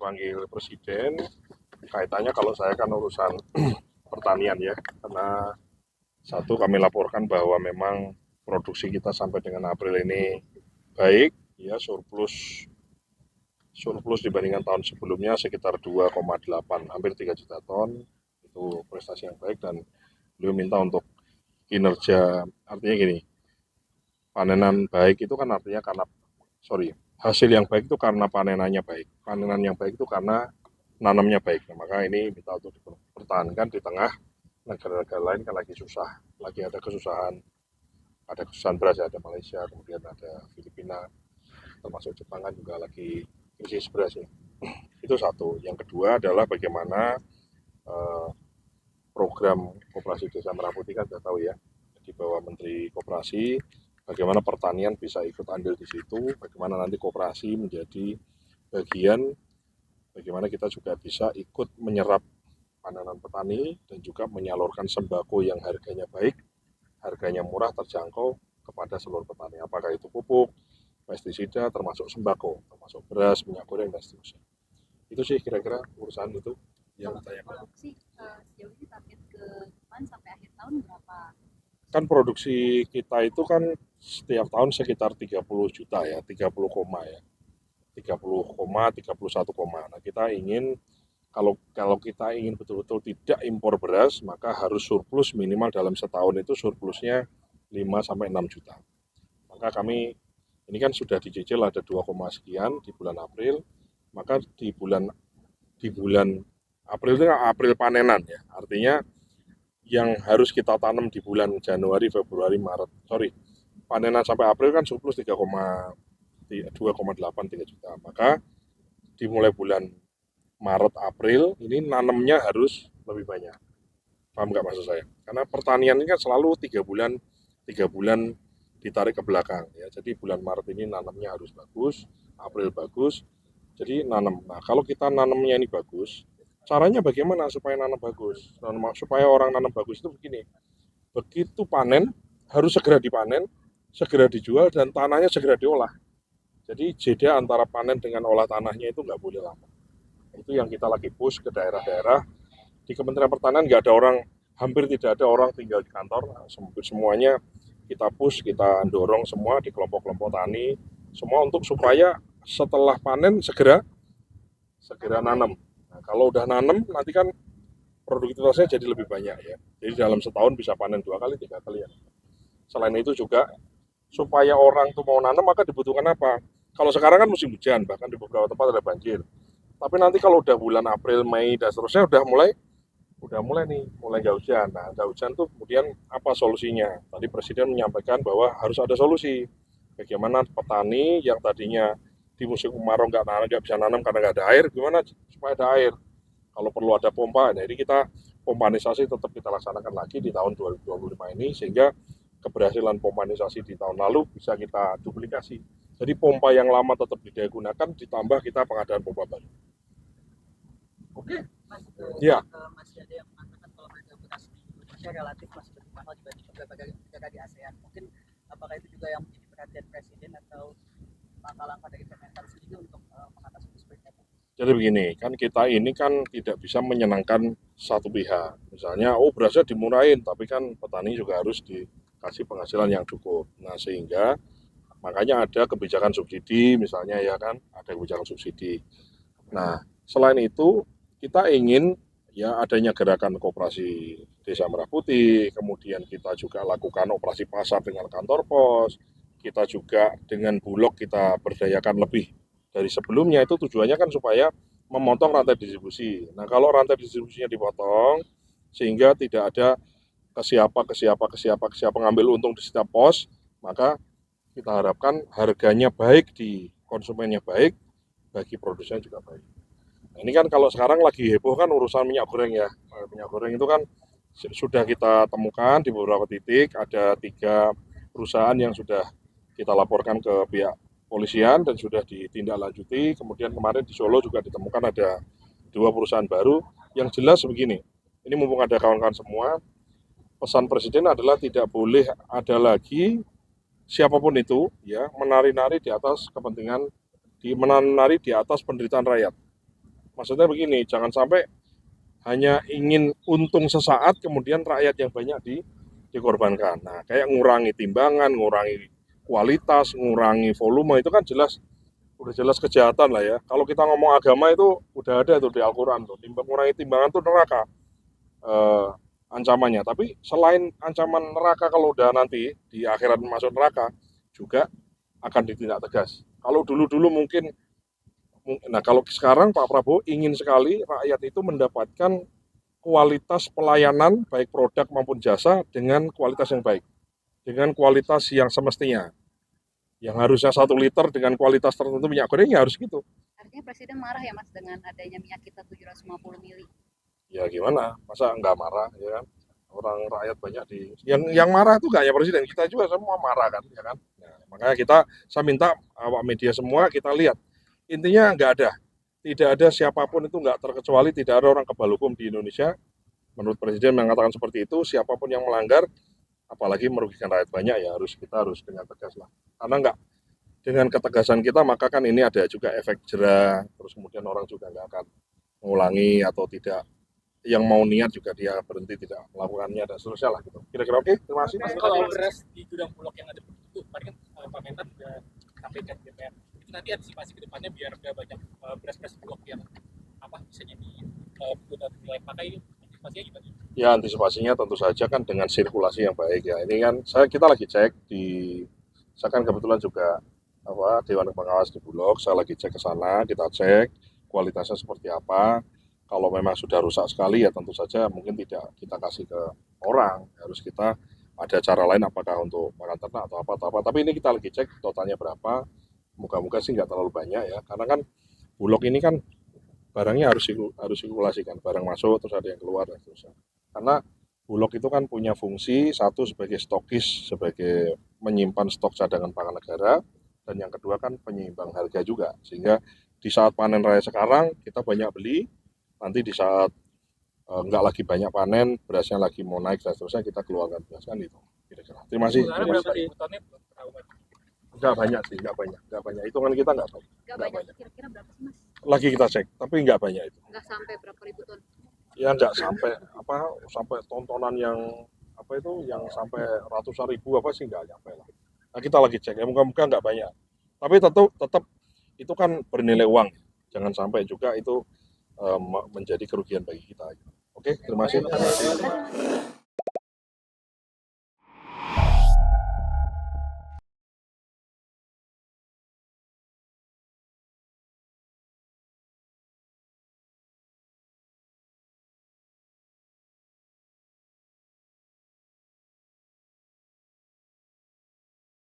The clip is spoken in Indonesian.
dipanggil Presiden, kaitannya kalau saya kan urusan pertanian ya, karena satu kami laporkan bahwa memang produksi kita sampai dengan April ini baik, ya surplus dibandingkan tahun sebelumnya sekitar 2,8 hampir 3 juta ton, itu prestasi yang baik dan beliau minta untuk kinerja, artinya gini, panenan baik itu kan artinya karena, hasil yang baik itu karena panenannya baik, panenan yang baik itu karena nanamnya baik. Nah, maka ini minta untuk dipertahankan di tengah negara-negara lain kan lagi susah, lagi ada kesusahan beras, ada Malaysia, kemudian ada Filipina, termasuk Jepang kan juga lagi krisis beras ya. Itu satu. Yang kedua adalah bagaimana program Koperasi Desa Merah Putih kan sudah tahu ya, di bawah Menteri Koperasi, bagaimana pertanian bisa ikut andil di situ, bagaimana nanti koperasi menjadi bagian, bagaimana kita juga bisa ikut menyerap panenan petani dan juga menyalurkan sembako yang harganya baik, harganya murah, terjangkau kepada seluruh petani. Apakah itu pupuk, pestisida, termasuk sembako, termasuk beras, minyak goreng, dan seterusnya. Itu sih kira-kira urusan itu yang saya Kalau sih sejauh ini target ke depan sampai akhir tahun berapa? kan produksi kita itu kan setiap tahun sekitar 30 juta ya, 30 koma ya. 31 koma. Nah, kita ingin kalau kita ingin betul-betul tidak impor beras, maka harus surplus minimal dalam setahun itu surplusnya 5 sampai 6 juta. Maka kami ini kan sudah dicicil ada 2, sekian di bulan April, maka di bulan April itu April panenan ya. Artinya yang harus kita tanam di bulan Januari, Februari, Maret. Panenan sampai April kan surplus 2,8 3 juta. Maka dimulai bulan Maret April ini nanamnya harus lebih banyak. Paham nggak maksud saya? Karena pertanian ini kan selalu 3 bulan ditarik ke belakang ya. Jadi bulan Maret ini nanamnya harus bagus, April bagus. Jadi nanam. Nah, kalau kita nanamnya ini bagus, caranya bagaimana supaya nanam bagus? Supaya orang nanam bagus itu begini. Begitu panen harus segera dipanen, segera dijual dan tanahnya segera diolah. Jadi jeda antara panen dengan olah tanahnya itu nggak boleh lama. Itu yang kita lagi push ke daerah-daerah. Di Kementerian Pertanian nggak ada orang, hampir tidak ada orang tinggal di kantor. Semuanya kita push, kita dorong semua di kelompok-kelompok tani, semua untuk supaya setelah panen segera nanam. Nah, kalau udah nanam nanti kan produktivitasnya jadi lebih banyak ya. Jadi dalam setahun bisa panen 2 kali, 3 kali ya. Selain itu juga supaya orang tuh mau nanam maka dibutuhkan apa? Kalau sekarang kan musim hujan, bahkan di beberapa tempat ada banjir. Tapi nanti kalau udah bulan April, Mei dan seterusnya udah mulai nih, mulai nggak hujan. Nah, nggak hujan tuh kemudian apa solusinya? Tadi Presiden menyampaikan bahwa harus ada solusi. Bagaimana petani yang tadinya di musim kemarau nggak bisa nanam karena nggak ada air, gimana supaya ada air? Kalau perlu ada pompa, jadi kita pompanisasi tetap kita laksanakan lagi di tahun 2025 ini sehingga keberhasilan pompanisasi di tahun lalu bisa kita duplikasi. Jadi pompa yang lama tetap didaya gunakan, ditambah kita pengadaan pompa baru. Oke. Mas, Ya. masih ada yang mengatakan kalau harga beras di Indonesia relatif masih lebih mahal dibanding beberapa negara di ASEAN. Mungkin apakah itu juga yang menjadi perhatian Presiden atau langkah-langkah dari Kementan sendiri untuk mengatasi seperti itu? Jadi begini, kan kita ini kan tidak bisa menyenangkan satu pihak. Misalnya, berasnya dimurahin, tapi kan petani juga harus dikasih penghasilan yang cukup. Nah, sehingga makanya ada kebijakan subsidi, misalnya ya kan, ada kebijakan subsidi. Nah, selain itu kita ingin ya adanya gerakan koperasi Desa Merah Putih, kemudian kita juga lakukan operasi pasar dengan kantor pos, kita juga dengan Bulog kita berdayakan lebih dari sebelumnya. Itu tujuannya kan supaya memotong rantai distribusi. Nah, kalau rantai distribusinya dipotong sehingga tidak ada ke siapa ngambil untung di setiap pos, maka kita harapkan harganya baik di konsumennya baik, bagi produsen juga baik. Nah, ini kan kalau sekarang lagi heboh kan urusan minyak goreng ya. Minyak goreng itu kan sudah kita temukan di beberapa titik, ada 3 perusahaan yang sudah kita laporkan ke pihak polisian dan sudah ditindaklanjuti. Kemudian kemarin di Solo juga ditemukan ada 2 perusahaan baru. Yang jelas begini, ini mumpung ada kawan-kawan semua, pesan Presiden adalah tidak boleh ada lagi siapapun itu ya menari-nari di atas kepentingan, menari di atas penderitaan rakyat. Maksudnya begini, jangan sampai hanya ingin untung sesaat, kemudian rakyat yang banyak dikorbankan. Nah, kayak ngurangi timbangan, ngurangi kualitas, ngurangi volume, itu kan udah jelas kejahatan lah ya. Kalau kita ngomong agama itu udah ada tuh di Al-Quran tuh, ngurangi timbangan tuh neraka eh, ancamannya. Tapi selain ancaman neraka, kalau udah nanti di akhirat masuk neraka, juga akan ditindak tegas. Kalau dulu-dulu mungkin, nah kalau sekarang Pak Prabowo ingin sekali rakyat itu mendapatkan kualitas pelayanan baik produk maupun jasa dengan kualitas yang baik, dengan kualitas yang semestinya. Yang harusnya 1 liter dengan kualitas tertentu minyak goreng ya harus gitu. Artinya Presiden marah ya Mas dengan adanya minyak kita 750 mili. Ya gimana? Masa nggak marah ya kan? Orang rakyat banyak yang marah itu nggak ya presiden, kita juga semua marah kan, ya kan? Nah, makanya saya minta awak media semua kita lihat. Intinya tidak ada siapapun itu nggak terkecuali, tidak ada orang kebal hukum di Indonesia. Menurut presiden mengatakan seperti itu, siapapun yang melanggar, apalagi merugikan rakyat banyak ya kita harus dengan tegas lah. Karena nggak dengan ketegasan kita maka kan ini ada juga efek jera, terus kemudian orang juga nggak akan mengulangi atau tidak, yang mau niat juga dia berhenti tidak melakukannya dan seterusnya lah gitu. Kira-kira oke, terima kasih. Mas, kalau beras di gudang Bulog yang ada itu, kemarin kan Pak Mentan sudah sampaikan ke DPR. Itu nanti antisipasi ke depannya biar nggak banyak beras-beras Bulog yang bisa jadi gudang nilai pakai, antisipasinya gimana? Ya antisipasinya tentu saja kan dengan sirkulasi yang baik ya. Ini kan kita lagi cek saya kan kebetulan juga Dewan Pengawas di Bulog, saya lagi cek ke sana, kita cek kualitasnya seperti apa. Kalau memang sudah rusak sekali ya tentu saja mungkin tidak kita kasih ke orang, harus kita ada cara lain, apakah untuk makan ternak atau apa. Tapi ini kita lagi cek totalnya berapa, moga-moga sih nggak terlalu banyak ya, karena kan Bulog ini kan barangnya harus sirkulasikan, barang masuk terus ada yang keluar dan seterusnya. Karena Bulog itu kan punya fungsi, satu sebagai stokis, sebagai menyimpan stok cadangan pangan negara, dan yang kedua kan penyeimbang harga juga, sehingga di saat panen raya sekarang kita banyak beli, nanti di saat nggak lagi banyak panen, berasnya lagi mau naik dan seterusnya, kita keluarkan beras kan itu. Kira-kira. Terima kasih. Berapa inputannya berapa banyak? Nggak banyak sih, nggak banyak. Hitungan kita nggak banyak. Nggak banyak. Kira-kira berapa sih Mas? Lagi kita cek, tapi nggak banyak itu. Nggak sampai berapa ribu ton? Ya nggak sampai sampai tontonan yang yang sampai ratusan ribu sih nggak nyampe lah. Nah kita lagi cek ya, moga-moga nggak banyak. Tapi tetap itu kan bernilai uang, jangan sampai juga itu menjadi kerugian bagi kita. Oke, terima kasih.